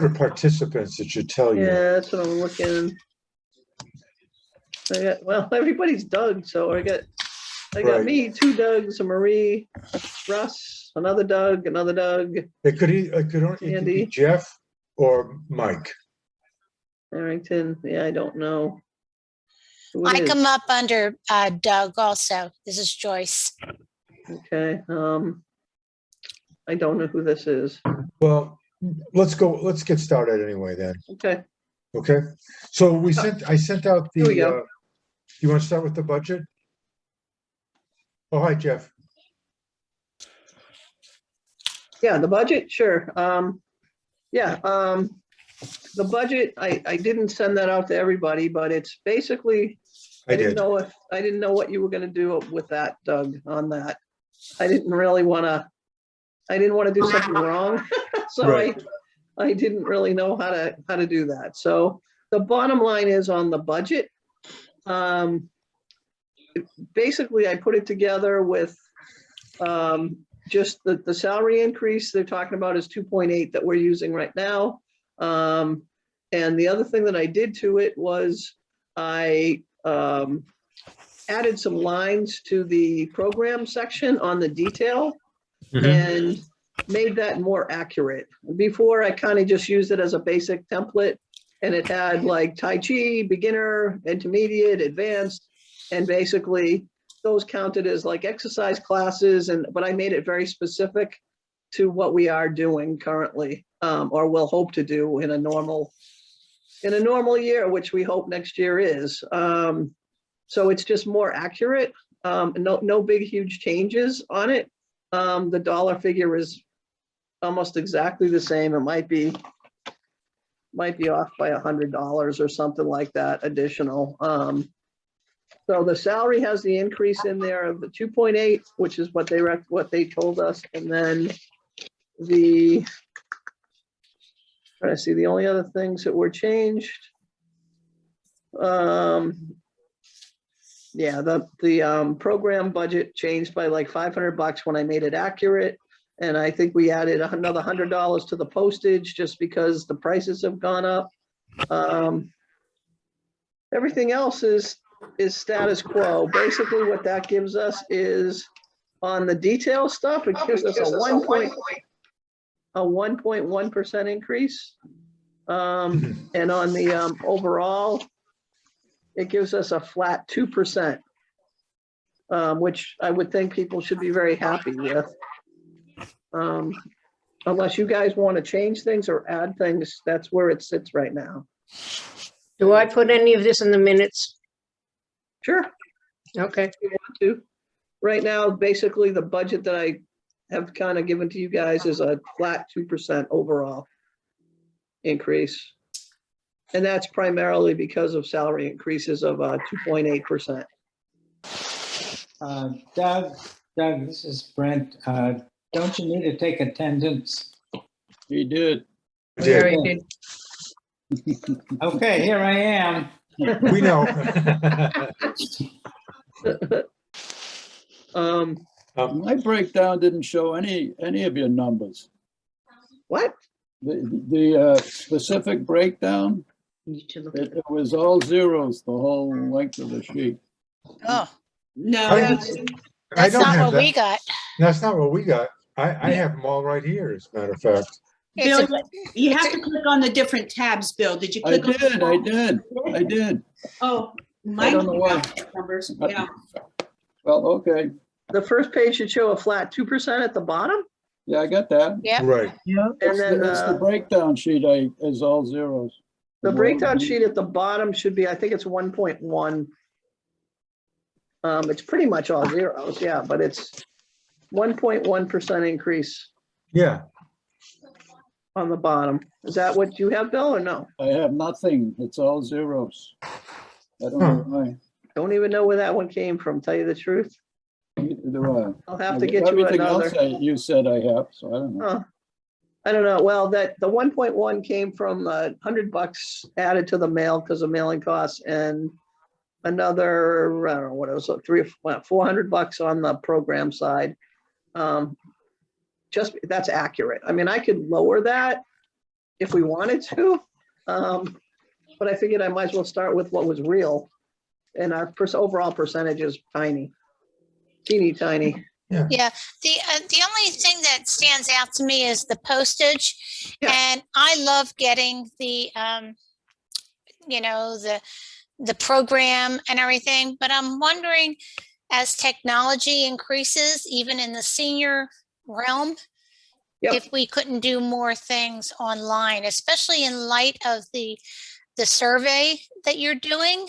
For participants, it should tell you. Yeah, that's what I'm looking. Well, everybody's Doug, so I got Right. me, 2 Dougs, a Marie, Russ, another Doug, another Doug, It could be Andy. Jeff or Mike. Harrington. Yeah, I don't know. Who it I is. come up under Doug also. This is Joyce. Okay. I don't know who this is. Well, let's get started anyway then. Okay. Okay. So I sent out Here we the, go. you want to start with the budget? Oh, hi, Jeff. Yeah, the budget, sure. The budget, I didn't send that out to everybody, but it's basically, I didn't know what you were gonna do with that, Doug, on that. I didn't want to do something wrong. So Right. I didn't really know how to do that. So the bottom line is on the budget. Basically, I put it together with just the salary increase they're talking about is 2.8 that we're using right now. And the other thing that I did to it was I added some lines to the program section on the detail and made that more accurate. Before, I kind of just used it as a basic template, and it had like Tai Chi, beginner, intermediate, advanced, and basically those counted as like exercise classes, but I made it very specific to what we are doing currently, or will hope to do in a normal year, which we hope next year is. So it's just more accurate. No big, huge changes on it. The dollar figure is almost exactly the same. It might be off by $100 or something like that additional. So the salary has the increase in there of the 2.8, which is what they told us, and then trying to see the only other things that were changed. Yeah, the program budget changed by like $500 when I made it accurate. And I think we added another $100 to the postage just because the prices have gone up. Everything else is status quo. Basically what that gives us is on the detail stuff, it gives us a 1.1% increase. And on the overall, it gives us a flat 2%, which I would think people should be very happy with. Unless you guys want to change things or add things, that's where it sits right now. Do I put any of this in the minutes? Sure. Okay. If you want to. Right now, basically the budget that I have kind of given to you guys is a flat 2% overall increase. And that's primarily because of salary increases of 2.8%. Doug, this is Brent. Don't you need to take attendance? He did. Very good. Okay, here I am. We know. My breakdown didn't show any of your numbers. What? The specific breakdown, it was all zeros the whole length of the sheet. Oh, I that's don't not have what we got. That's not what we got. I have them all right here, as a matter of fact. It's Bill, you have to click on the different tabs, Bill. Did you I click on? did. Oh, I mine don't know why. numbers, yeah. Well, okay. The first page should show a flat 2% at the bottom. Yeah, I got that. Yep. Right. And then It's the breakdown sheet is all zeros. the breakdown sheet at the bottom should be, I think it's 1.1. It's pretty much all zeros, yeah, but it's 1.1% increase Yeah. on the bottom. Is that what you have, Bill, or no? I have nothing. It's all zeros. I don't know why. Don't even know where that one came from, tell you the truth. Neither do I. I'll have to get you Everything another. else you said I have, so I don't know. Huh. I don't know. Well, the 1.1 came from $100 added to the mail because of mailing costs, and another, I don't know what it was, $400 on the program side. Just that's accurate. I mean, I could lower that if we wanted to. But I figured I might as well start with what was real. And our overall percentage is tiny, teeny tiny. Yeah, the only thing that stands out to me is the postage. Yeah. And I love getting the, you know, the program and everything, but I'm wondering, as technology increases, even in the senior realm, Yep. if we couldn't do more things online, especially in light of the survey that you're doing.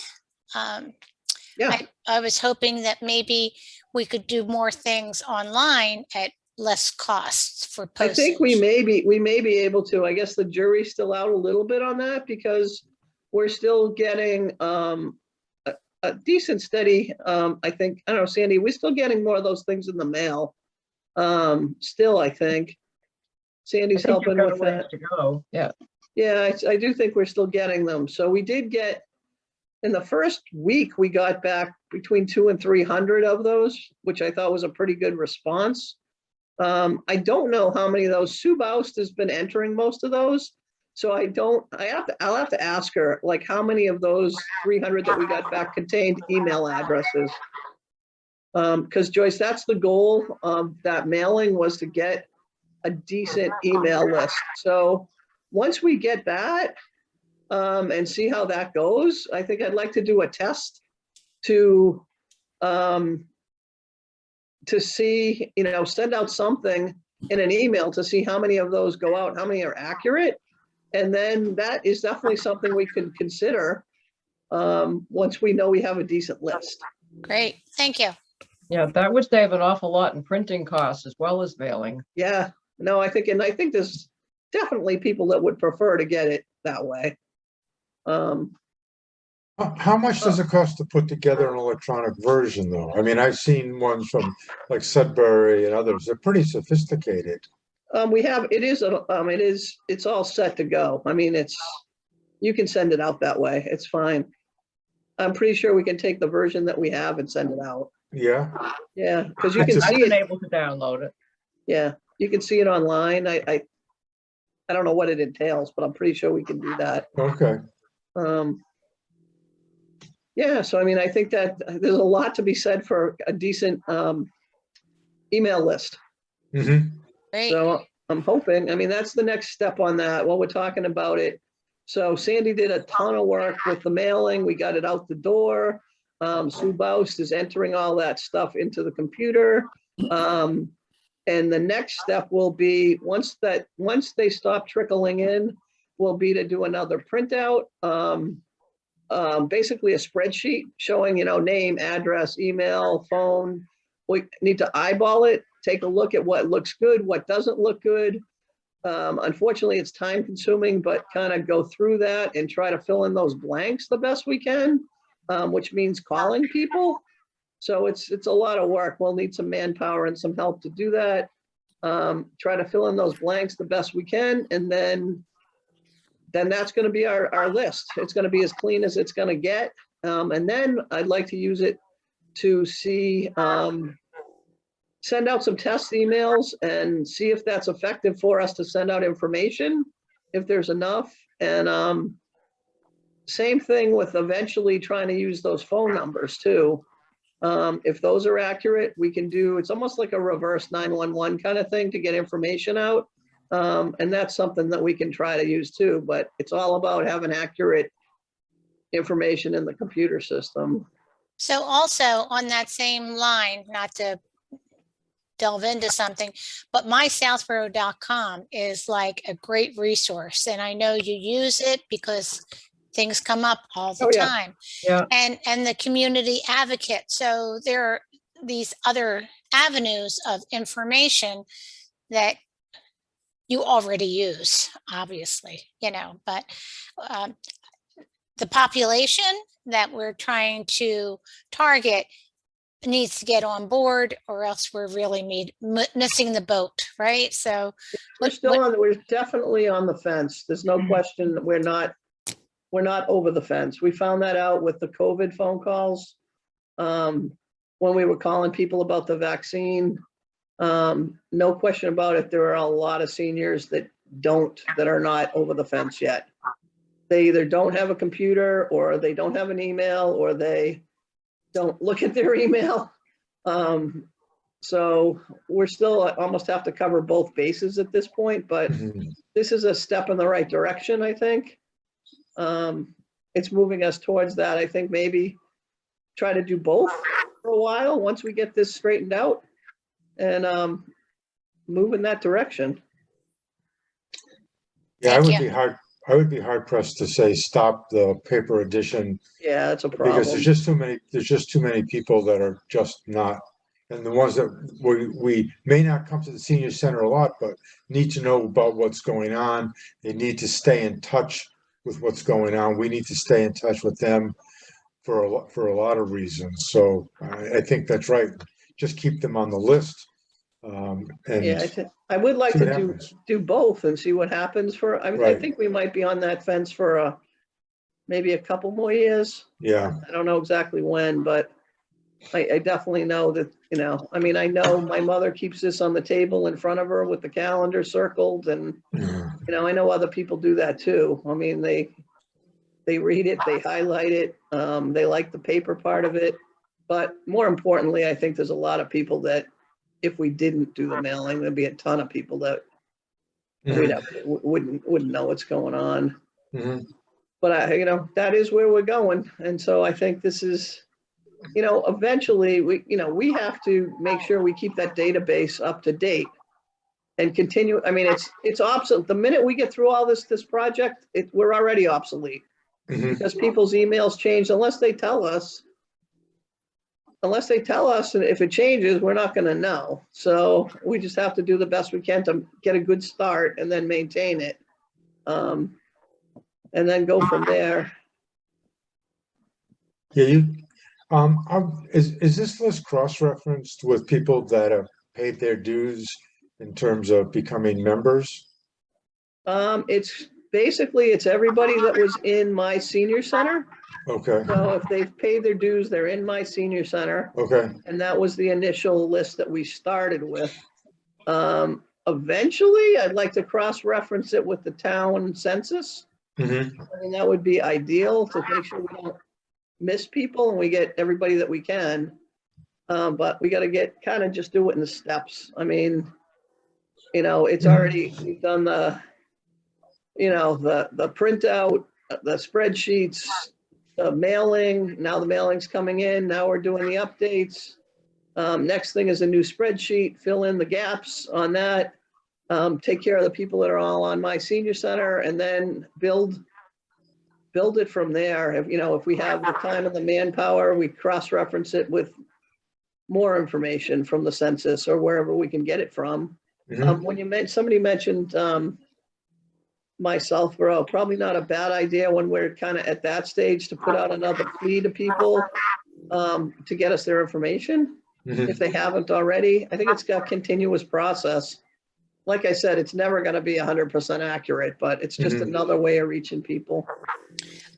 Yeah. I was hoping that maybe we could do more things online at less costs for I postage. think we may be able to. I guess the jury's still out a little bit on that because we're still getting a decent steady. I think, I don't know, Sandy, we're still getting more of those things in the mail. Still, I think. Sandy's helping with that. Yeah. Yeah, I do think we're still getting them. So we did get, in the first week, we got back between 200 and 300 of those, which I thought was a pretty good response. I don't know how many of those. Sue Baust has been entering most of those. So I'll have to ask her, like, how many of those 300 that we got back contained email addresses? Because Joyce, that's the goal of that mailing, was to get a decent email list. So once we get that and see how that goes, I think I'd like to do a test to see, you know, send out something in an email to see how many of those go out, how many are accurate. And then that is definitely something we can consider once we know we have a decent list. Great, thank you. Yeah, that would save an awful lot in printing costs as well as mailing. Yeah, no, I think there's definitely people that would prefer to get it that way. How much does it cost to put together an electronic version, though? I mean, I've seen ones from like Sudbury and others. They're pretty sophisticated. It's all set to go. I mean, you can send it out that way. It's fine. I'm pretty sure we can take the version that we have and send it out. Yeah. Yeah, because you It's can just- I've see been it. able to download it. Yeah, you can see it online. I don't know what it entails, but I'm pretty sure we can do that. Okay. Yeah, so I mean, I think that there's a lot to be said for a decent email list. Mm-hmm. Great. So I'm hoping, I mean, that's the next step on that while we're talking about it. So Sandy did a ton of work with the mailing. We got it out the door. Sue Baust is entering all that stuff into the computer. And the next step will be, once they stop trickling in, will be to do another printout. Basically a spreadsheet showing, you know, name, address, email, phone. We need to eyeball it, take a look at what looks good, what doesn't look good. Unfortunately, it's time consuming, but kind of go through that and try to fill in those blanks the best we can, which means calling people. So it's a lot of work. We'll need some manpower and some help to do that. Try to fill in those blanks the best we can. And then that's going to be our list. It's going to be as clean as it's going to get. And then I'd like to use it to see, send out some test emails and see if that's effective for us to send out information, if there's enough. And same thing with eventually trying to use those phone numbers too. If those are accurate, we can do, it's almost like a reverse 911 kind of thing to get information out. And that's something that we can try to use too, but it's all about having accurate information in the computer system. So also on that same line, not to delve into something, but mysouthborough.com is like a great resource. And I know you use it because things come up all the Oh, yeah. time. Yeah. And the community advocate. So there are these other avenues of information that you already use, obviously, you know, but the population that we're trying to target needs to get on board, or else we're really missing the boat, right? So We're definitely on the fence. There's no question that we're not over the fence. We found that out with the COVID phone calls. When we were calling people about the vaccine, no question about it, there are a lot of seniors that that are not over the fence yet. They either don't have a computer, or they don't have an email, or they don't look at their email. So we're still almost have to cover both bases at this point, but Mhm. this is a step in the right direction, I think. It's moving us towards that. I think maybe try to do both for a while once we get this straightened out, and move in that direction. Yeah, Thank you. I would be hard pressed to say stop the paper edition, Yeah, that's a because problem. there's just too many people that are just not, and the ones that we may not come to the senior center a lot, but need to know about what's going on. They need to stay in touch with what's going on. We need to stay in touch with them for a lot of reasons. So I think that's right. Just keep them on the list. Yeah, And I would like see to what happens. do both and see what happens for, I Right. think we might be on that fence for maybe a couple more years. Yeah. I don't know exactly when, but I definitely know that, I mean, I know my mother keeps this on the table in front of her with the calendar circled, and, I know other people do that too. I mean, they read it, they highlight it, they like the paper part of it. But more importantly, I think there's a lot of people that if we didn't do the mailing, there'd be a ton of people that wouldn't know what's going on. Mhm. But that is where we're going. And so I think this is, eventually we have to make sure we keep that database up to date and continue. I mean, it's obsolete. The minute we get through all this project, we're already obsolete, Mhm. because people's emails change unless they tell us. And if it changes, we're not going to know. So we just have to do the best we can to get a good start and then maintain it. And then go from there. Yeah, is this list cross-referenced with people that have paid their dues in terms of becoming members? It's everybody that was in my senior center. Okay, So if they've paid their dues, they're in my senior center. okay, And that was the initial list that we started with. Eventually, I'd like to cross-reference it with the town census. mhm, I mean, that would be ideal to make sure we don't miss people and we get everybody that we can. But we got to kind of just do it in the steps. I mean, it's already, we've done the printout, the spreadsheets, the mailing. Now the mailing's coming in. Now we're doing the updates. Next thing is a new spreadsheet, fill in the gaps on that. Take care of the people that are all on my senior center, and then build it from there. If we have the time and the manpower, we cross-reference it with more information from the census or wherever we can get it from. mhm. When somebody mentioned my Southborough, probably not a bad idea when we're kind of at that stage to put out another plea to people to get us their information Mhm. if they haven't already. I think it's got continuous process. Like I said, it's never going to be 100% accurate, but it's just Mhm. another way of reaching people.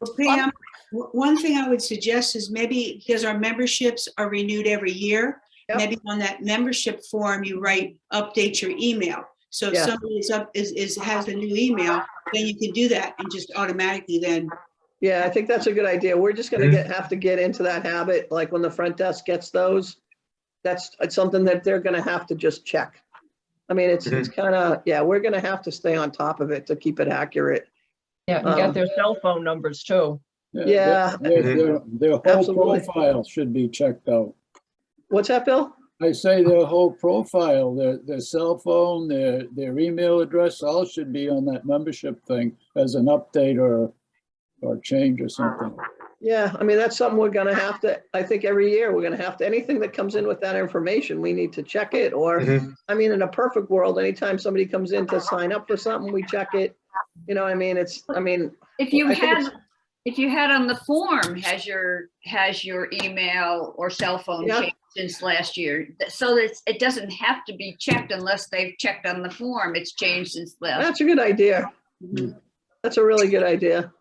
Well, Pam, one thing I would suggest is maybe, because our memberships are renewed every year, Yep. maybe on that membership form, you write, update your email. So if Yeah. somebody has a new email, then you can do that and just automatically then. Yeah, I think that's a good idea. We're just going to have to get into that habit. Like when the front desk gets those, it's something that they're going to have to just check. I mean, it's kind of, we're going to have to stay on top of it to keep it accurate. Yeah, and get their cell phone numbers too. Yeah. Their whole Absolutely. profile should be checked out. What's that, Bill? I say their whole profile, their cell phone, their email address, all should be on that membership thing as an update or change or something. Yeah, I mean, that's something we're going to have to, I think every year we're going to have to, anything that comes in with that information, we need to check it. Or, Mhm. I mean, in a perfect world, anytime somebody comes in to sign up for something, we check it. You know what I mean? If you I think had on the form, has your email or cell phone Yeah. changed since last year? So that it doesn't have to be checked unless they've checked on the form. It's changed since last. That's a good idea. Mhm. That's a really good idea.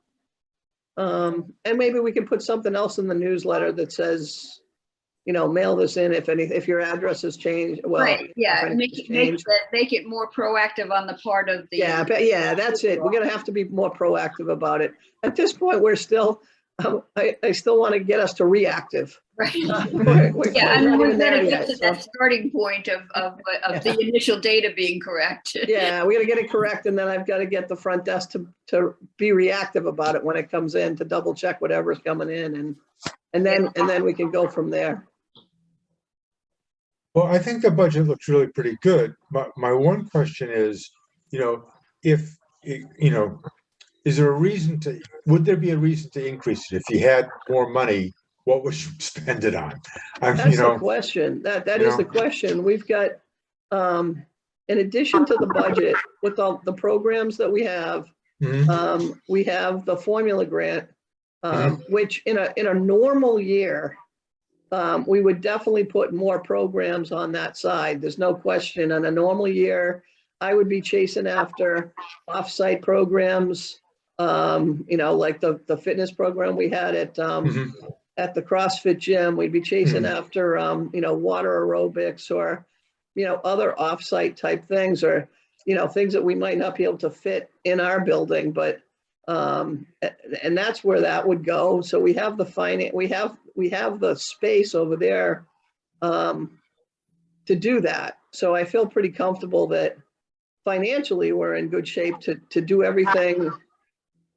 And maybe we can put something else in the newsletter that says, mail this in if your address has changed. Well, Right, yeah, if make anything's it, make changed. that, make it more proactive on the part of the. Yeah, but yeah, that's it. We're gonna have to be more proactive about it. At this point, we're still, I still want to get us to reactive. Right. We're Yeah, I not mean, even we've got there to yet, get to so. that starting point of the initial data being correct. Yeah, we gotta get it correct, and then I've got to get the front desk to be reactive about it when it comes in, to double check whatever's coming in, and then we can go from there. Well, I think the budget looks really pretty good. My one question is, if, is there a reason would there be a reason to increase it? If you had more money, what would you spend it on? That's the question. That is the question. We've got, in addition to the budget, with all the programs that we have, we have the formula grant, which in a normal year, we would definitely put more programs on that side. There's no question. On a normal year, I would be chasing after off-site programs, like the fitness program we had at the CrossFit gym. We'd be chasing after, water aerobics or, other off-site type things, or, things that we might not be able to fit in our building, but, and that's where that would go. So we have the we have the space over there, to do that. So I feel pretty comfortable that financially we're in good shape to do everything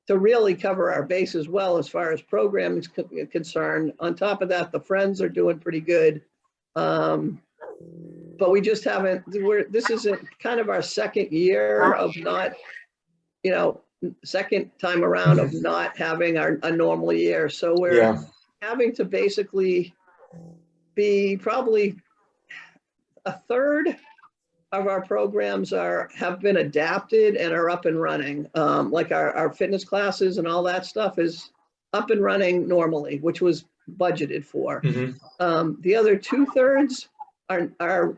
to really cover our base as well as far as programming is concerned. On top of that, the Friends are doing pretty good. But we just haven't, this is kind of our second year of not, second time around of not having a normal year. So we're having to basically be probably a third of our programs have been adapted and are up and running. Like our fitness classes and all that stuff is up and running normally, which was budgeted for. The other 2/3 are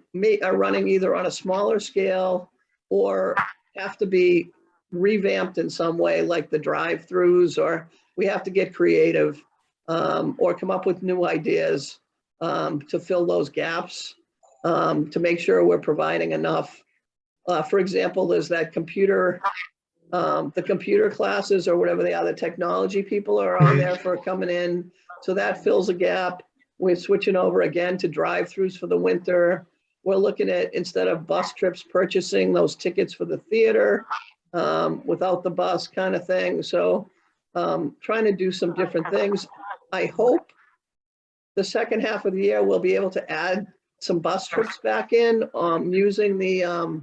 running either on a smaller scale or have to be revamped in some way, like the drive-throughs, or we have to get creative, or come up with new ideas to fill those gaps, to make sure we're providing enough. For example, there's that the computer classes or whatever they are, the technology people are on there for coming in. So that fills a gap. We're switching over again to drive-throughs for the winter. We're looking at, instead of bus trips, purchasing those tickets for the theater without the bus kind of thing. So trying to do some different things. I hope the second half of the year we'll be able to add some bus trips back in, using the I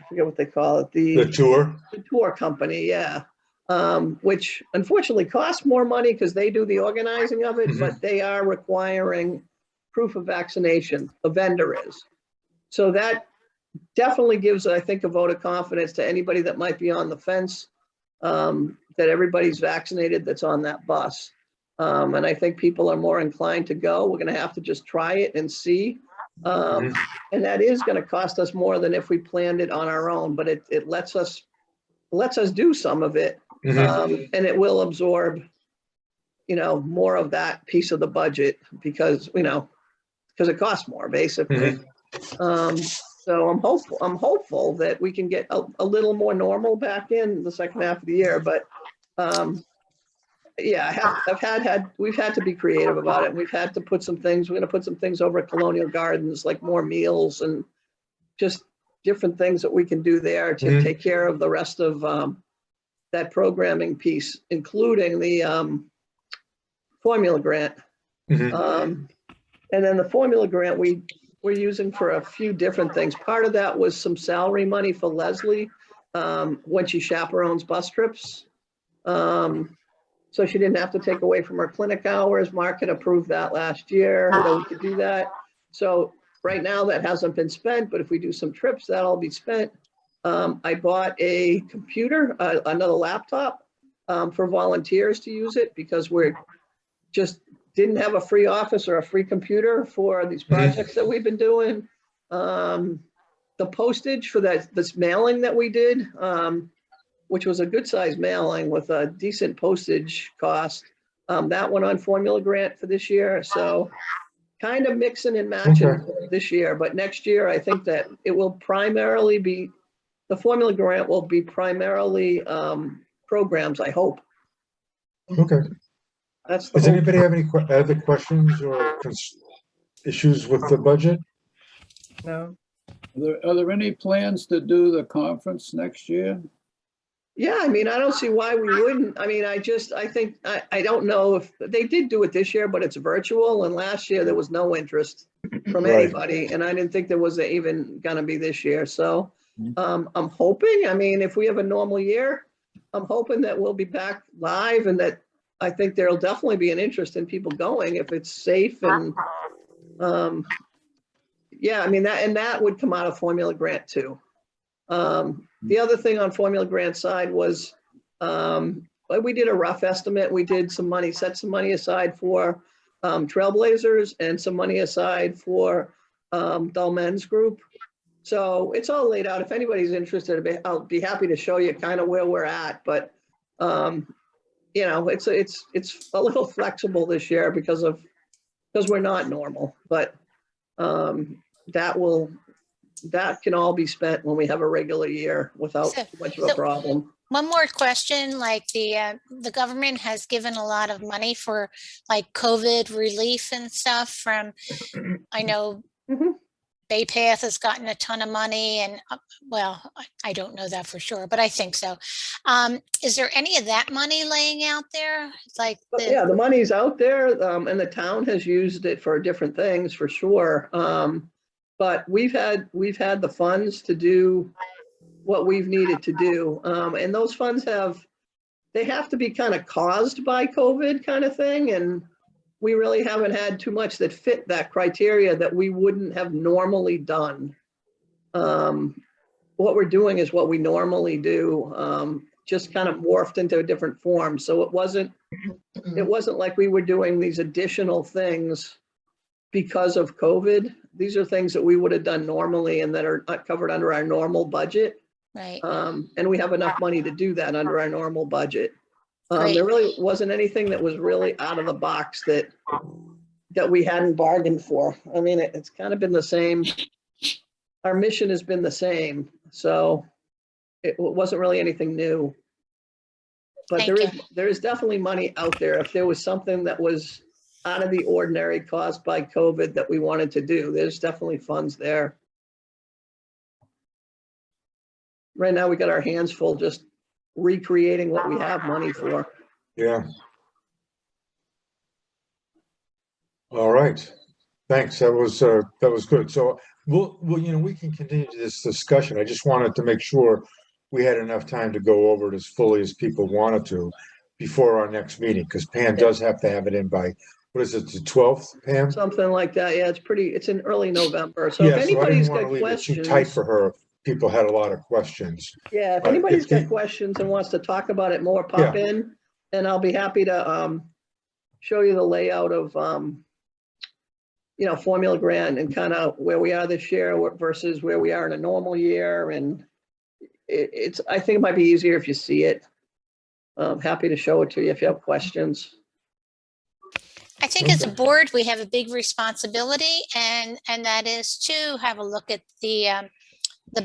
forget what they call it, the tour company, yeah. Which unfortunately costs more money because they do the organizing of it, but they are requiring proof of vaccination, the vendor is. So that definitely gives, I think, a vote of confidence to anybody that might be on the fence, that everybody's vaccinated that's on that bus. And I think people are more inclined to go. We're going to have to just try it and see. And that is going to cost us more than if we planned it on our own, but it lets us do some of it. And it will absorb, more of that piece of the budget because it costs more basically. So I'm hopeful that we can get a little more normal back in the second half of the year, but yeah, we've had to be creative about it. We've had to we're going to put some things over at Colonial Gardens, like more meals and just different things that we can do there to take care of the rest of that programming piece, including the formula grant. And then the formula grant we're using for a few different things. Part of that was some salary money for Leslie when she chaperones bus trips. So she didn't have to take away from her clinic hours. Mark had approved that last year, that we could do that. So right now that hasn't been spent, but if we do some trips, that'll be spent. I bought a computer, another laptop for volunteers to use it because we're just didn't have a free office or a free computer for these projects that we've been doing. The postage for this mailing that we did, which was a good size mailing with a decent postage cost, That one on formula grant for this year, so kind of mixing and matching this year, but next year, I think that it will primarily be, the formula grant will be primarily programs, I hope. Okay. That's the Does whole. anybody have any other questions or issues with the budget? No. Are there any plans to do the conference next year? Yeah, I mean, I don't see why we wouldn't. I mean, I think, I don't know if, they did do it this year, but it's virtual, and last year there was no interest from Right. anybody, and I didn't think there was even gonna be this year, so I'm hoping, I mean, if we have a normal year, I'm hoping that we'll be back live, and that I think there'll definitely be an interest in people going if it's safe, and yeah, I mean, that would come out of formula grant too. The other thing on formula grant side was, we did a rough estimate. We did some money, set some money aside for Trailblazers and some money aside for Dull Men's Group. So it's all laid out. If anybody's interested, I'll be happy to show you kind of where we're at. But you know, it's a little flexible this year because we're not normal. But that can all be spent when we have a regular year without too much of a problem. One more question, like the government has given a lot of money for like COVID relief and stuff from, I know Bay Path has gotten a ton of money and, well, I don't know that for sure, but I think so. Is there any of that money laying out there? Like Yeah, the money's out there, and the town has used it for different things for sure. But we've had the funds to do what we've needed to do. And those funds they have to be kind of caused by COVID kind of thing. And we really haven't had too much that fit that criteria that we wouldn't have normally done. What we're doing is what we normally do, just kind of morphed into a different form. So it wasn't like we were doing these additional things because of COVID. These are things that we would have done normally and that are not covered under our normal budget. Right. And we have enough money to do that under our normal budget. Great. There really wasn't anything that was really out of the box that we hadn't bargained for. I mean, it's kind of been the same. Our mission has been the same. So it wasn't really anything new. But there is definitely money out there. If there was something that was out of the ordinary caused by COVID that we wanted to do, there's definitely funds there. Right now, we got our hands full just recreating what we have money for. Yeah. All right. Thanks. That was good. So we'll we can continue this discussion. I just wanted to make sure we had enough time to go over it as fully as people wanted to before our next meeting, because Pam does have to have it in by, what is it, the 12th, Pam? Something like that. Yeah, it's in early November. So Yeah, if so I didn't anybody's want got to leave it questions. too tight for her. People had a lot of questions. Yeah, if But anybody's if got they- questions and wants to talk about it more, pop in, and I'll be happy to show you the layout of formula grant and kind of where we are this year versus where we are in a normal year. And I think it might be easier if you see it. I'm happy to show it to you if you have questions. I think as a board, we have a big responsibility, and that is to have a look at the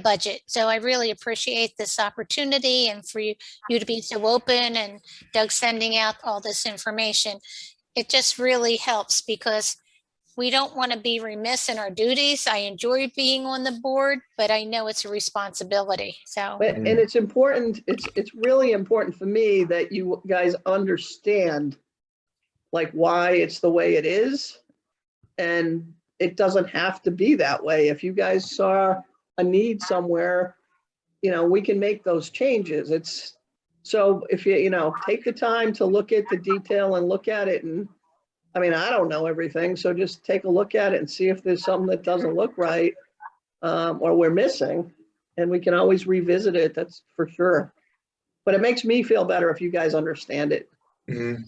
budget. So I really appreciate this opportunity and for you to be so open, and Doug sending out all this information. It just really helps because we don't want to be remiss in our duties. I enjoyed being on the board, but I know it's a responsibility. So, and it's important. It's really important for me that you guys understand like why it's the way it is. And it doesn't have to be that way. If you guys saw a need somewhere, we can make those changes. So if you take the time to look at the detail and look at it, and I mean, I don't know everything, so just take a look at it and see if there's something that doesn't look right, or we're missing, and we can always revisit it. That's for sure. But it makes me feel better if you guys understand it. Mm-hmm.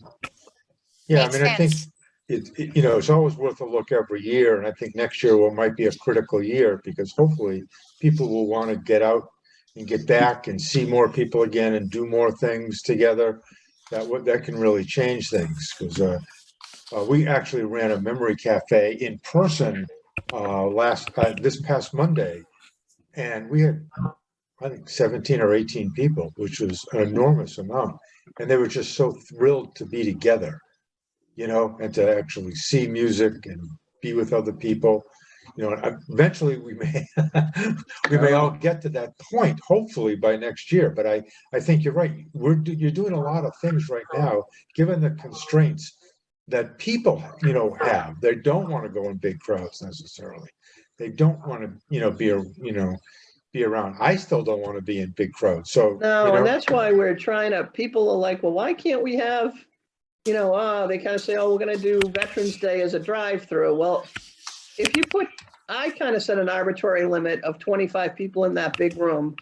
Yeah, makes I mean, I think sense. it's always worth a look every year, and I think next year might be a critical year because hopefully people will want to get out and get back and see more people again and do more things together. that can really change things, because we actually ran a memory cafe in person this past Monday, and we had, I think, 17 or 18 people, which was an enormous amount, and they were just so thrilled to be together, and to actually see music and be with other people. And eventually we may all get to that point, hopefully by next year. But I think you're right. You're doing a lot of things right now, given the constraints that people, have. They don't want to go in big crowds necessarily. They don't want to, be around. I still don't want to be in big crowds. So No, and that's why we're trying to, people are like, well, why can't we have, they kind of say, oh, we're going to do Veterans Day as a drive-through. Well, if you I kind of set an arbitrary limit of 25 people in that big room.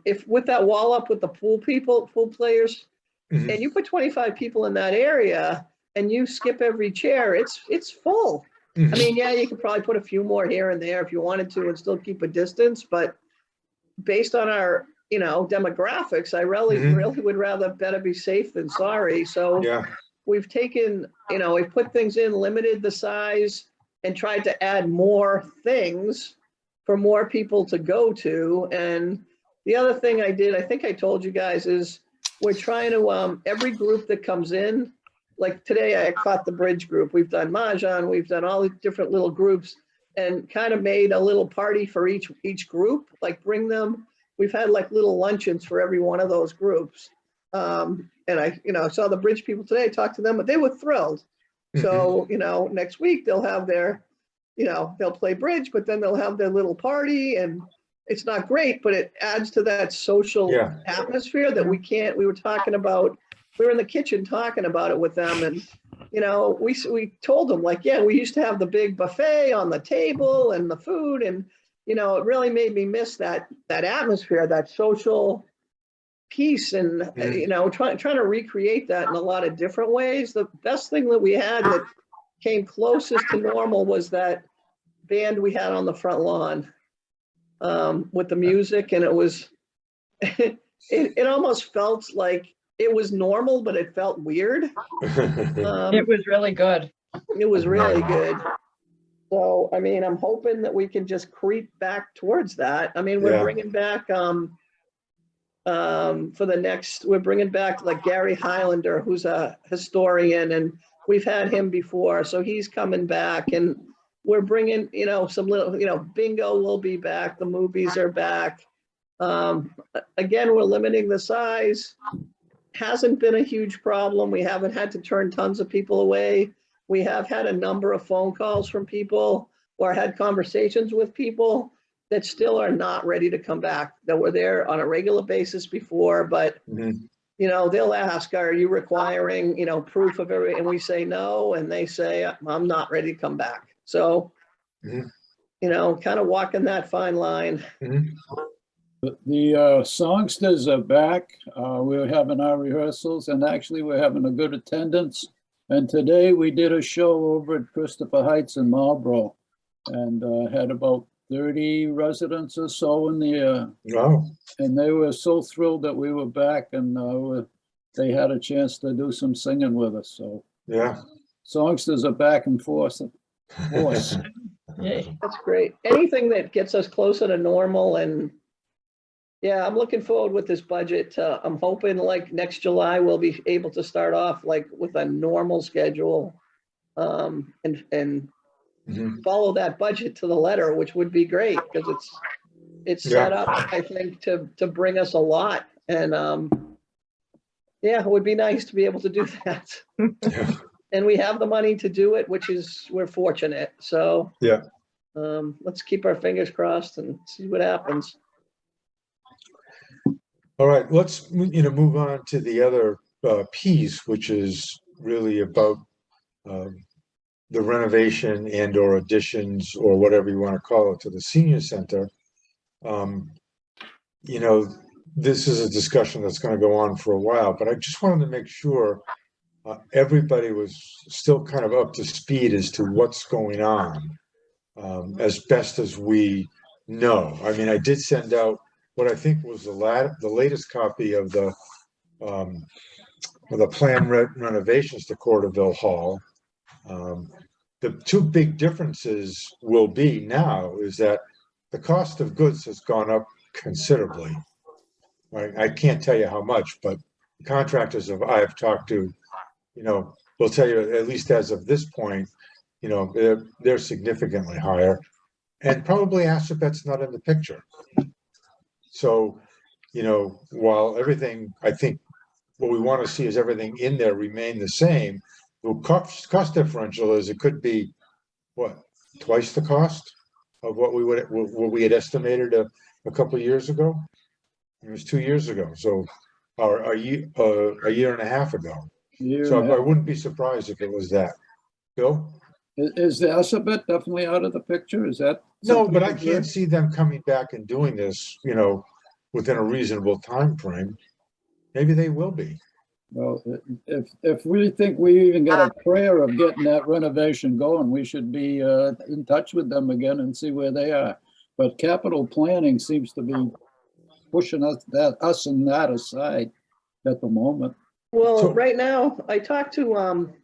If with that wall up with the pool players, Mhm. and you put 25 people in that area and you skip every chair, it's full. Mhm. I mean, yeah, you could probably put a few more here and there if you wanted to and still keep a distance, but based on our, demographics, I really would rather better be safe than sorry. So Yeah. we've taken, we've put things in, limited the size, and tried to add more things for more people to go to. And the other thing I did, I think I told you guys, is we're trying to, every group that comes in, like today I caught the bridge group. We've done Mahjong, we've done all the different little groups, and kind of made a little party for each group, like bring them. We've had like little luncheons for every one of those groups. And I, saw the bridge people today, talked to them, but they were thrilled. So, next week they'll have their, they'll play bridge, but then they'll have their little party, and it's not great, but it adds to that social Yeah. atmosphere that we were talking about. We were in the kitchen talking about it with them, and, we told them, like, yeah, we used to have the big buffet on the table and the food, and, it really made me miss that atmosphere, that social piece, and trying to recreate that in a lot of different ways. The best thing that we had that came closest to normal was that band we had on the front lawn, with the music, and it was it almost felt like it was normal, but it felt weird. It was really good. It was really good. So, I mean, I'm hoping that we can just creep back towards that. I mean, we're Yeah. bringing back we're bringing back like Gary Highlander, who's a historian, and we've had him before, so he's coming back, and we're bringing, some little, bingo will be back, the movies are back. Again, we're limiting the size. Hasn't been a huge problem. We haven't had to turn tons of people away. We have had a number of phone calls from people, or had conversations with people that still are not ready to come back, that were there on a regular basis before, but Mhm. they'll ask, are you requiring, proof of everything? And we say no, and they say, I'm not ready to come back. So, Mhm. kind of walking that fine line. Mhm. The songsters are back. We're having our rehearsals, and actually we're having a good attendance. And today we did a show over at Christopher Heights in Marlboro, and had about 30 residents or so in the, Wow. and they were so thrilled that we were back, and they had a chance to do some singing with us. So Yeah. songsters are back in force. Yay. That's great. Anything that gets us closer to normal, and yeah, I'm looking forward with this budget. I'm hoping like next July, we'll be able to start off like with a normal schedule, and Mhm. follow that budget to the letter, which would be great, because it's set up, I think, to bring us a lot. And yeah, it would be nice to be able to do that. Yeah. And we have the money to do it, which is, we're fortunate. So Yeah. let's keep our fingers crossed and see what happens. All right, let's move on to the other piece, which is really about the renovation and or additions, or whatever you want to call it, to the senior center. This is a discussion that's going to go on for a while, but I just wanted to make sure everybody was still kind of up to speed as to what's going on, as best as we know. I mean, I did send out what I think was the latest copy of the the planned renovations to Cordoval Hall. The two big differences will be now is that the cost of goods has gone up considerably. Right? I can't tell you how much, but contractors I've talked to, will tell you, at least as of this point, they're significantly higher. And probably Assabet's not in the picture. So, while everything, I think what we want to see is everything in there remain the same, the cost differential is it could be, what, twice the cost of what we had estimated a couple of years ago? It was 2 years ago, so or a year and a half ago. So I wouldn't be surprised if it was that. Bill? Is the Assabet definitely out of the picture? Is that? No, but I something can't see them coming back and doing this, within a reasonable time frame. Maybe they will be. Well, if we think we even got a prayer of getting that renovation going, we should be in touch with them again and see where they are. But capital planning seems to be pushing us and that aside at the moment. Well, So- right now, I talked to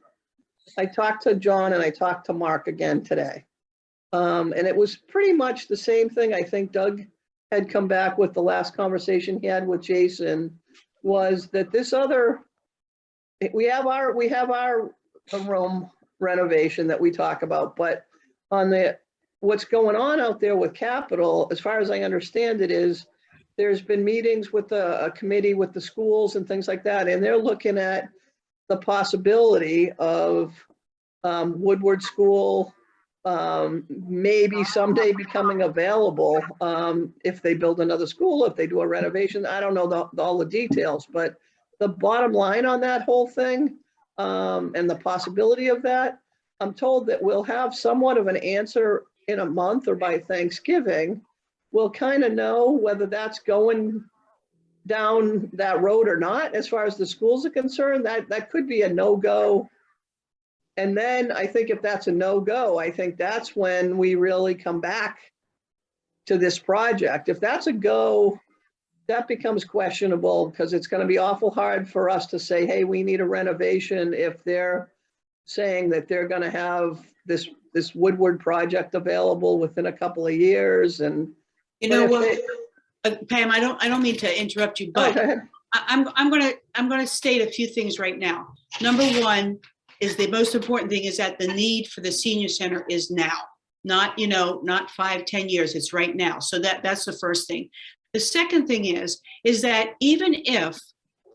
John and I talked to Mark again today. And it was pretty much the same thing. I think Doug had come back with the last conversation he had with Jason, was that this other, we have our room renovation that we talk about, but on what's going on out there with capital, as far as I understand it, is there's been meetings with a committee with the schools and things like that, and they're looking at the possibility of Woodward School maybe someday becoming available if they build another school, if they do a renovation. I don't know all the details, but the bottom line on that whole thing and the possibility of that, I'm told that we'll have somewhat of an answer in a month or by Thanksgiving. We'll kind of know whether that's going down that road or not. As far as the schools are concerned, that could be a no-go. And then I think if that's a no-go, I think that's when we really come back to this project. If that's a go, that becomes questionable because it's going to be awful hard for us to say, hey, we need a renovation if they're saying that they're going to have this Woodward project available within a couple of years. And You know what, Pam, I don't mean to interrupt you, but I'm gonna state a few things right now. Number one is the most important thing is that the need for the senior center is now, not 5-10 years. It's right now. So that's the first thing. The second thing is that even if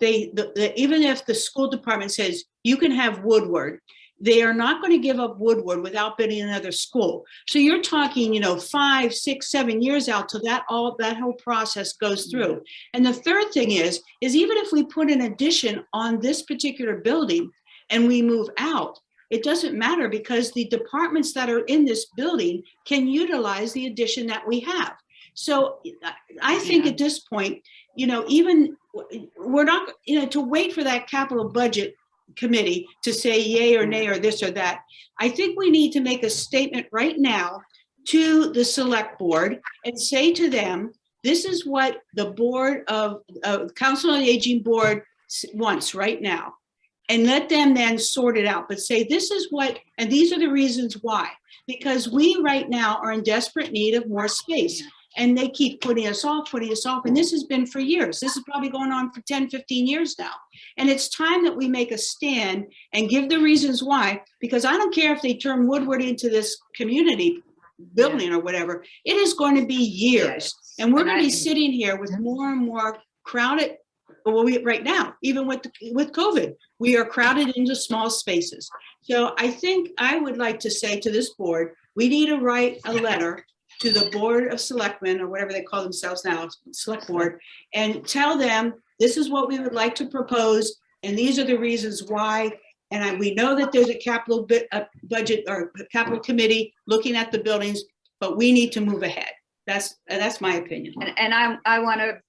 the school department says you can have Woodward, they are not going to give up Woodward without building another school. So you're talking, 5, 6, 7 years out till that whole process goes through. And the third thing is even if we put an addition on this particular building and we move out, it doesn't matter because the departments that are in this building can utilize the addition that we have. So I think at this point, even we're not, to wait for that capital budget committee to say yay or nay or this or that. I think we need to make a statement right now to the select board and say to them, this is what the board of Council on Aging board wants right now. And let them then sort it out, but say this is what, and these are the reasons why. Because we right now are in desperate need of more space. And they keep putting us off. And this has been for years. This is probably going on for 10, 15 years now. And it's time that we make a stand and give the reasons why, because I don't care if they turn Woodward into this community building or whatever, it is going to be years. Yes. And we're going to be sitting here with more and more crowded, right now, even with COVID, we are crowded into small spaces. So I think I would like to say to this board, we need to write a letter to the Board of Selectmen, or whatever they call themselves now, Select Board, and tell them this is what we would like to propose, and these are the reasons why. And we know that there's a capital budget or capital committee looking at the buildings, but we need to move ahead. That's my opinion. And I want to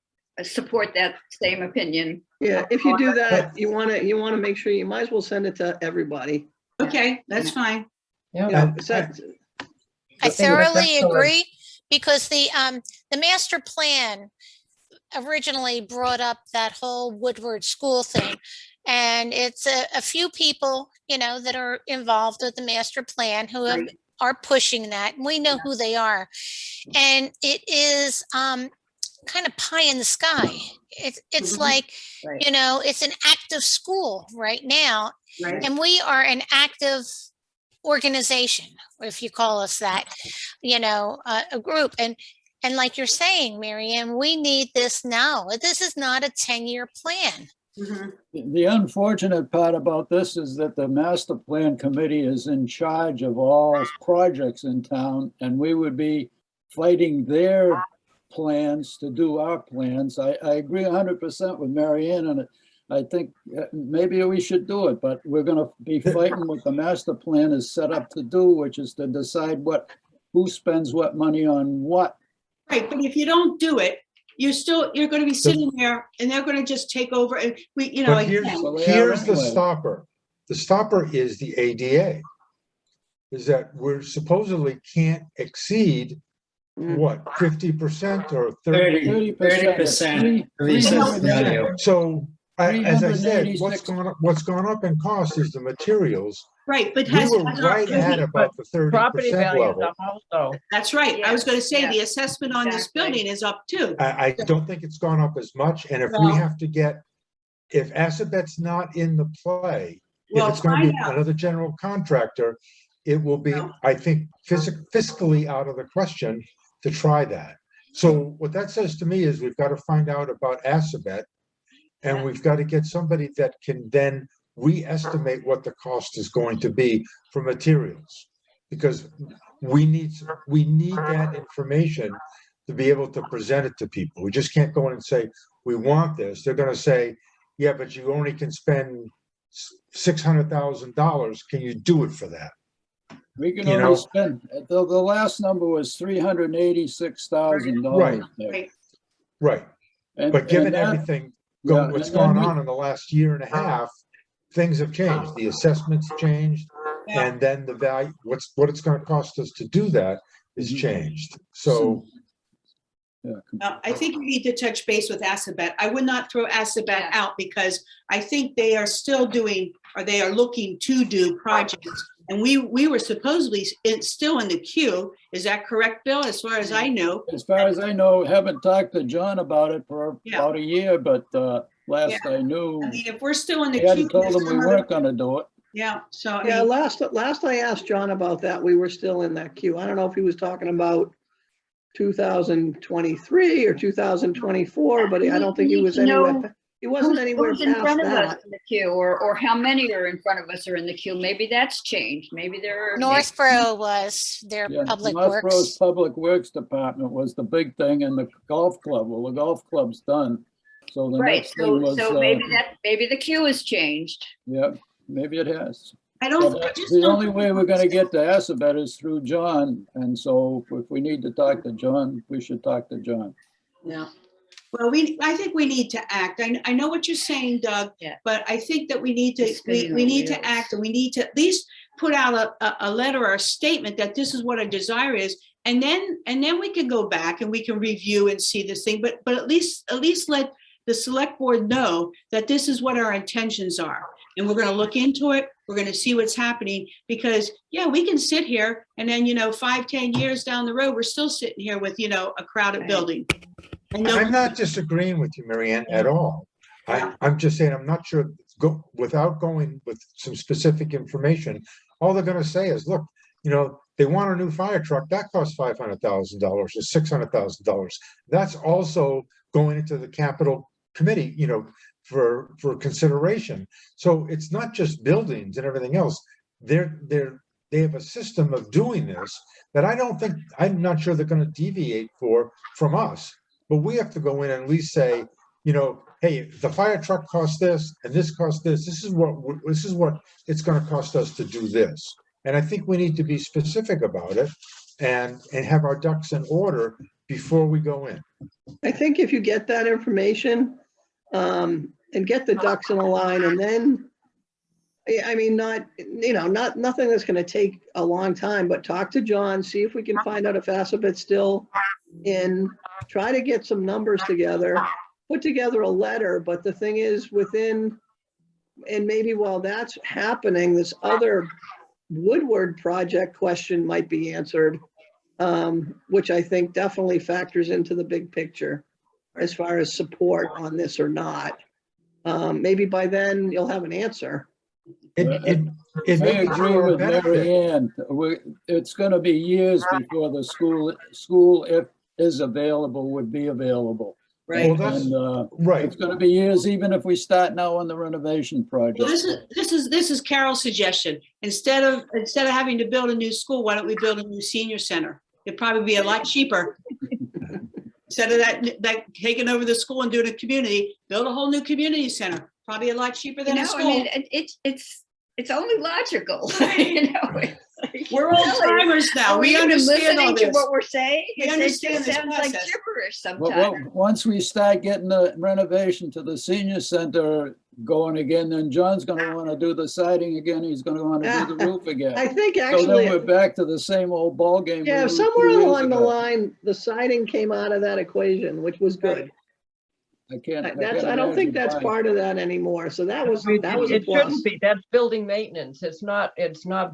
support that same opinion. yeah, if you do that, you want to make sure you might as well send it to everybody. Okay, that's fine. Yeah. I I think that's thoroughly excellent. agree because the master plan originally brought up that whole Woodward School thing. And it's a few people, you know, that are involved with the master plan who have, are pushing that. We know who they are. And it is kind of pie in the sky. It's like, Right. you know, it's an active school right now. Right. And we are an active organization, if you call us that, you know, a group. And like you're saying, Marianne, we need this now. This is not a 10-year plan. The unfortunate part about this is that the master plan committee is in charge of all projects in town, and we would be fighting their plans to do our plans. I agree 100% with Marianne, and I think maybe we should do it, but we're going to be fighting what the master plan is set up to do, which is to decide who spends what money on what. Right, but if you don't do it, you're going to be sitting there and they're going to just take over and we, you know, But here's the stopper. The stopper is the ADA. Is that we're supposedly can't exceed what, 50% or 30%? 30% of the assessed value. So as I said, what's gone up in cost is the materials. Right, but We were right at about the 30% value is level. up also. That's right. I was going to say Yeah, the assessment on this exactly. building is up too. I don't think it's gone up as much, and if we Well- have to if Assabet's not in the play, if Well, it's gonna be find out. another general contractor, it will be, No. I think, fiscally out of the question to try that. So what that says to me is we've got to find out about Assabet, and we've got to get somebody that can then re-estimate what the cost is going to be for materials. Because we need that information to be able to present it to people. We just can't go in and say, we want this. They're gonna say, yeah, but you only can spend $600,000. Can you do it for that? We can You only know? spend, the last number was $386,000. Right. Right. Right. And- But given and that- everything, yeah, what's and then gone we- on in the last year and a half, things have changed. The assessments changed, Yeah. and then the value, what it's gonna cost us to do that is Mhm. changed. So, Yeah, I think we need to touch base with Assabet. I would not throw Assabet Yeah. out because I think they are still doing, or they are looking to do projects. And we were supposedly still in the queue. Is that correct, Bill? As far as I know. as far as I know, haven't talked to John about it for Yeah. about a year, but last I knew, I mean, if we're still in the he hadn't queue. told him we weren't gonna do it. Yeah, so I Yeah, mean, last I asked John about that, we were still in that queue. I don't know if he was talking about 2023 or 2024, but I don't think he was anywhere. He wasn't anywhere Who's in past front of us that. in the queue, or how many are in front of us are in the queue? Maybe that's changed. Maybe there are. Northborough was their Yeah, public Northborough's works. Public Works Department was the big thing, and the golf club, well, the golf club's done. So the Right, next thing was, so maybe the queue has changed. yeah, maybe it has. I don't. But I just the don't- only way we're gonna get to Assabet is through John, and so if we need to talk to John, we should talk to John. Yeah. Well, I think we need to act. I know what you're saying, Doug, Yeah. but I think that we need to, It's spinning we our need to wheels. act, and we need to at least put out a letter or a statement that this is what our desire is. And then we can go back and we can review and see this thing, but at least let the select board know that this is what our intentions are. And we're gonna look into it. We're gonna see what's happening because, yeah, we can sit here and then, 5, 10 years down the road, we're still sitting here with, a crowded Right. building. And I'm no, not disagreeing with you, Marianne, at all. Yeah. I'm just saying, I'm not sure, without going with some specific information, all they're gonna say is, look, they want a new fire truck, that costs $500,000 or $600,000. That's also going into the capital committee, for consideration. So it's not just buildings and everything else. They have a system of doing this that I'm not sure they're gonna deviate from us. But we have to go in and at least say, hey, the fire truck costs this and this costs this. This is what it's gonna cost us to do this. And I think we need to be specific about it and have our ducks in order before we go in. I think if you get that information, and get the ducks in a line, and then, I mean, nothing that's gonna take a long time, but talk to John, see if we can find out if Assabet's still in, try to get some numbers together, put together a letter, but the thing is within, and maybe while that's happening, this other Woodward project question might be answered, which I think definitely factors into the big picture as far as support on this or not. Maybe by then you'll have an answer. It I may be agree to our with benefit. Mary Ann. It's gonna be years before the school, if is available, would be available. Right. Well, that's And, right. it's gonna be years, even if we start now on the renovation Well, project. this is Carol's suggestion. Instead of having to build a new school, why don't we build a new senior center? It'd probably be a lot cheaper. Instead of that taking over the school and doing a community, build a whole new community center. Probably a lot cheaper than a I school. mean, it's only logical, you know. It's like, We're old timers now. are We even understand all listening to this. what we're saying? We It understand just this sounds like process. gibberish Well, sometimes. once we start getting the renovation to the senior center going again, then John's gonna wanna do the siding again. He's gonna wanna do the roof I again. think So then actually, we're back to the same old ballgame. yeah, somewhere along the line, the siding came out of that equation, which was good. I can't. I don't think that's part of that anymore. So that was a It plus. shouldn't be. That's building maintenance. It's not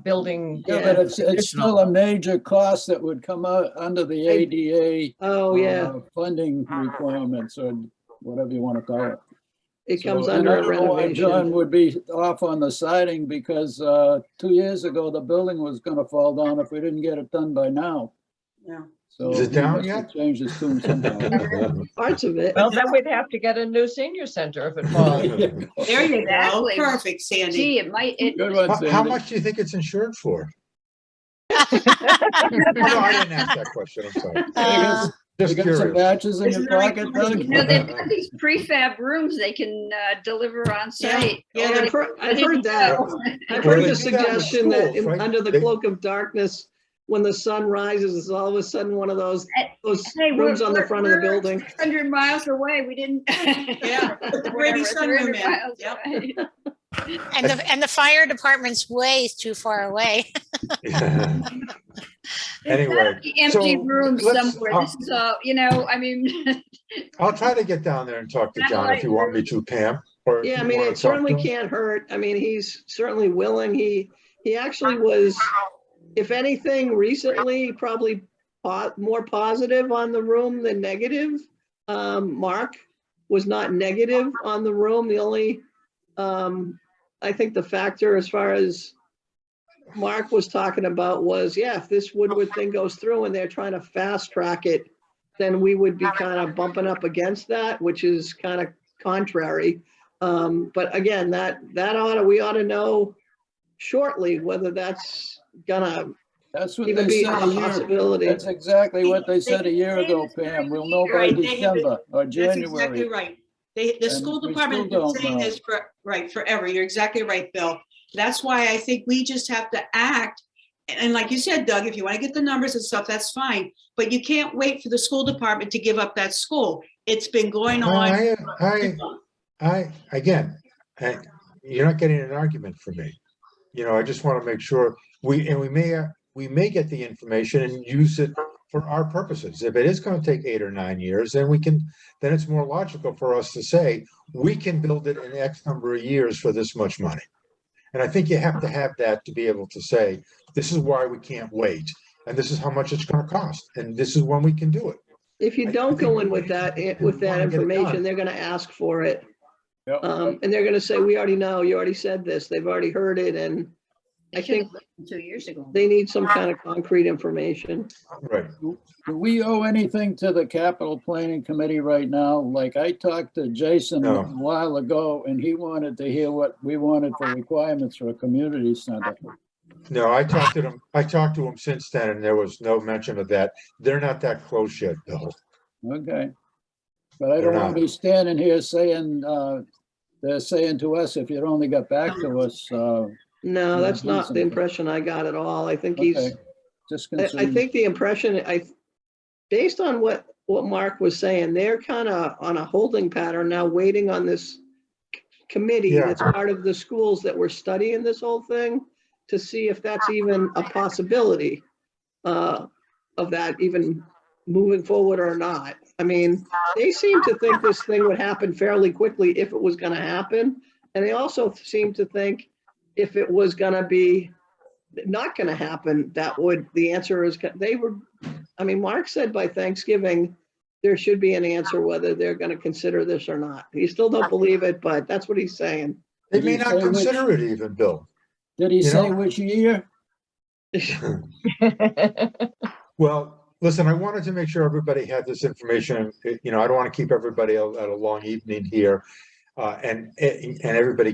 building. Yeah, but it's still a major cost that would come out under the ADA. Oh, yeah. Funding requirements or whatever you want to call it. It comes So, under and I a don't know why John renovation. would be off on the siding because 2 years ago, the building was gonna fall down if we didn't get it done by now. Yeah. So Is it he down must have yet? changed his tune somehow. Parts of it. Well, then we'd have to get a new senior center if it falls. There you go. Exactly. Perfect, Sandy. Gee, it might, Good one, How Sandy. much do you think it's insured for? No, I didn't ask that question. I'm sorry. You Just got some curious. matches in This your is very pocket, funny. Doug? you know, they've got these prefab rooms they can deliver on site. Yeah, I've heard that. I've heard Well, the they do that in the suggestion that schools, right? under the They- cloak of darkness, when the sun rises, it's all of a sudden one of those Hey, rooms on the front of the we're building. 600 miles away. We didn't. Yeah, the Brady Whatever, Sunroom 300 Man. miles Yep. away. And the fire department's way too far away. There's Anyway, gotta be empty so rooms let's- somewhere. This is all, you know, I mean. I'll try to get down there and talk to John if you want me to, Pam. Or if Yeah, I you mean, wanna it talk certainly to him. can't hurt. I mean, he's certainly willing. He actually was, if anything, recently probably more positive on the room than negative. Mark was not negative on the room. The only, I think the factor as far as Mark was talking about was, yeah, if this Woodward thing goes through and they're trying to fast track it, then we would be kind of bumping up against that, which is kind of contrary. But again, we ought to know shortly whether that's gonna That's what even they be said a a year. possibility. That's exactly what they said a year ago, Pam. We'll know by Right, they have December or That's exactly January. right. The And school we department still has been don't saying know. this forever. You're exactly right, Bill. That's why I think we just have to act. And like you said, Doug, if you want to get the numbers and stuff, that's fine. But you can't wait for the school department to give up that school. It's been going on. Again, you're not getting an argument from me. You know, I just want to make sure we may get the information and use it for our purposes. If it is going to take 8 or 9 years, then then it's more logical for us to say, we can build it in X number of years for this much money. And I think you have to have that to be able to say, this is why we can't wait. And this is how much it's going to cost. And this is when we can do it. If you don't go in with that information, they're gonna ask for it. Yep. And they're gonna say, we already know, you already said this, they've already heard it, and I think 2 years ago. they need some kind of concrete information. Right. Do we owe anything to the capital planning committee right now? Like I talked to Jason No. a while ago and he wanted to hear what we wanted for requirements for a community center. No, I talked to him since then, and there was no mention of that. They're not that close yet, Bill. Okay. But I They're don't want not. to be standing here saying, they're saying to us, if you'd only got back to us. No, that's not the impression I got at all. I think Okay. Just I concerned. think the impression, based on what Mark was saying, they're kind of on a holding pattern now, waiting on this committee Yeah. that's part of the schools that were studying this whole thing, to see if that's even a possibility of that even moving forward or not. I mean, they seem to think this thing would happen fairly quickly if it was gonna happen. And they also seem to think if it was gonna be not gonna happen, the answer is, I mean, Mark said by Thanksgiving, there should be an answer whether they're gonna consider this or not. He still don't believe it, but that's what he's saying. They Did may he not say which- consider it even, Bill. Did he You say know? which year? Well, listen, I wanted to make sure everybody had this information. You know, I don't want to keep everybody at a long evening here. And everybody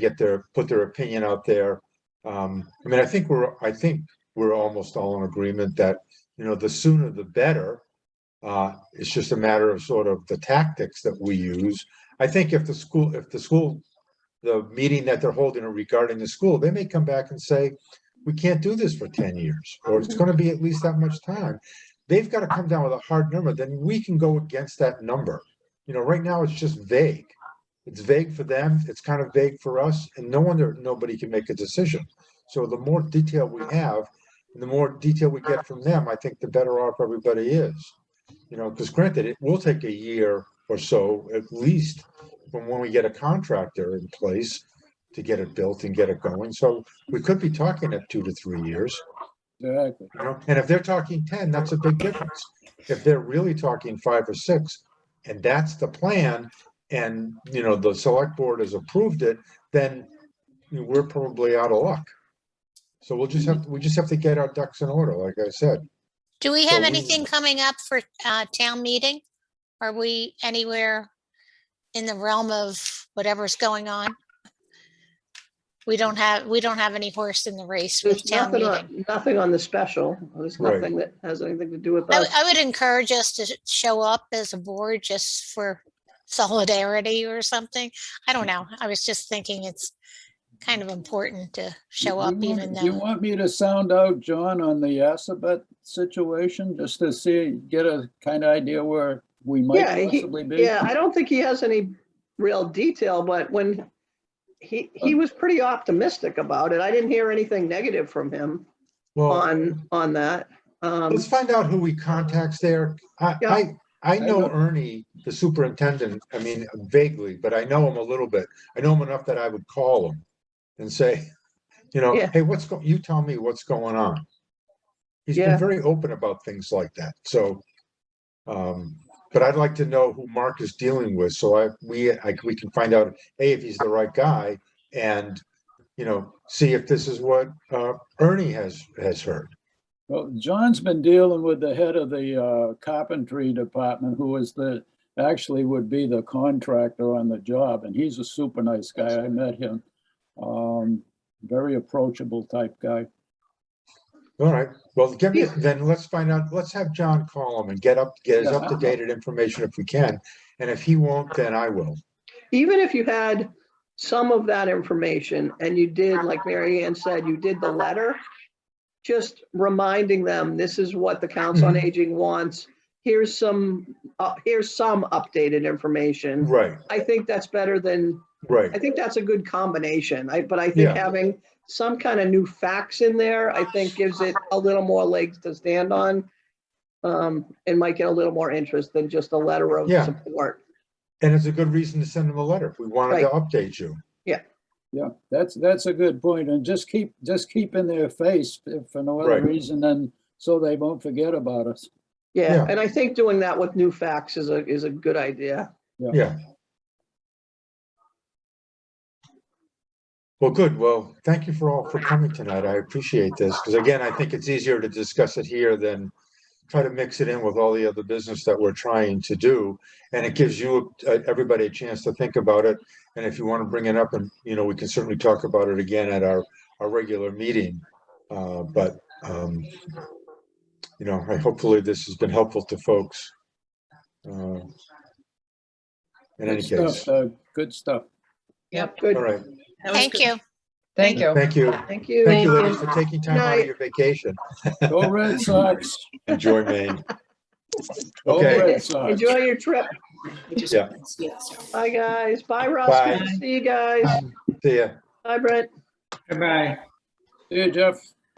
put their opinion out there. I mean, I think we're almost all in agreement that, you know, the sooner the better. It's just a matter of sort of the tactics that we use. I think if the meeting that they're holding regarding the school, they may come back and say, we can't do this for 10 years, or it's going to be at least that much time. They've got to come down with a hard number, then we can go against that number. You know, right now it's just vague. It's vague for them, it's kind of vague for us, and nobody can make a decision. So the more detail we have, and the more detail we get from them, I think the better off everybody is. You know, because granted, it will take a year or so, at least, from when we get a contractor in place to get it built and get it going. So we could be talking at 2 to 3 years. Exactly. You know, and if they're talking 10, that's a big difference. If they're really talking 5 or 6, and that's the plan, and, you know, the select board has approved it, then we're probably out of luck. So we just have to get our ducks in order, like I said. Do we So have we- anything coming up for town meeting? Are we anywhere in the realm of whatever's going on? We don't have any horse in the race with There's town meeting. nothing on the special. There's Right. nothing that has anything to do with us. I would encourage us to show up as a board just for solidarity or something. I don't know. I was just thinking it's kind of important to show up even You though. want me to sound out, John, on the Assabet situation, just to get a kind of idea where we might Yeah, possibly be? yeah, I don't think he has any real detail, but when he was pretty optimistic about it. I didn't hear anything negative from him Well, on that. let's find out who he contacts there. Yeah. I know Ernie, the superintendent, I mean, vaguely, but I know him a little bit. I know him enough that I would call him and say, you know, Yeah. hey, you tell me what's going on. He's Yeah. been very open about things like that. So, but I'd like to know who Mark is dealing with, so we can find out, A, if he's the right guy, and, you know, see if this is what Ernie has heard. Well, John's been dealing with the head of the carpentry department, who is actually would be the contractor on the job, and he's a super nice guy. I met him. Very approachable type guy. All right, well, then let's find out, let's have John call him and get his up-to-date information if we can, and if he won't, then I will. Even if you had some of that information and you did, like Mary Ann said, you did the letter, just reminding them, this is what the Council on Aging wants. Here's some updated information. Right, I think that's better than, right. I think that's a good combination. But I think Yeah. having some kind of new facts in there, I think gives it a little more legs to stand on. And might get a little more interest than just a letter of Yeah. support. And it's a good reason to send them a letter if we wanted to update you. Yeah, that's a good point. And just keep in their face if for no other Right. reason than so they won't forget about us. Yeah, Yeah. and I think doing that with new facts is a good idea. Yeah. Well, good. Well, thank you for coming tonight. I appreciate this, because again, I think it's easier to discuss it here than try to mix it in with all the other business that we're trying to do. And it gives you, everybody, a chance to think about it. And if you want to bring it up, and, you know, we can certainly talk about it again at our regular meeting. But you know, hopefully this has been helpful to folks. In any case. Good stuff. Yep, good. All right. That was Thank good. you. Thank you. Thank you. Thank you. Thank you, ladies, for taking time out of Night. your vacation. Go Red Sox. Enjoy Maine. Go Okay. Red Sox. Enjoy your trip. Yeah. Bye, guys. Bye, Russ. Bye. Good to see you guys. See ya. Bye, Brent. Bye-bye. See you, Jeff.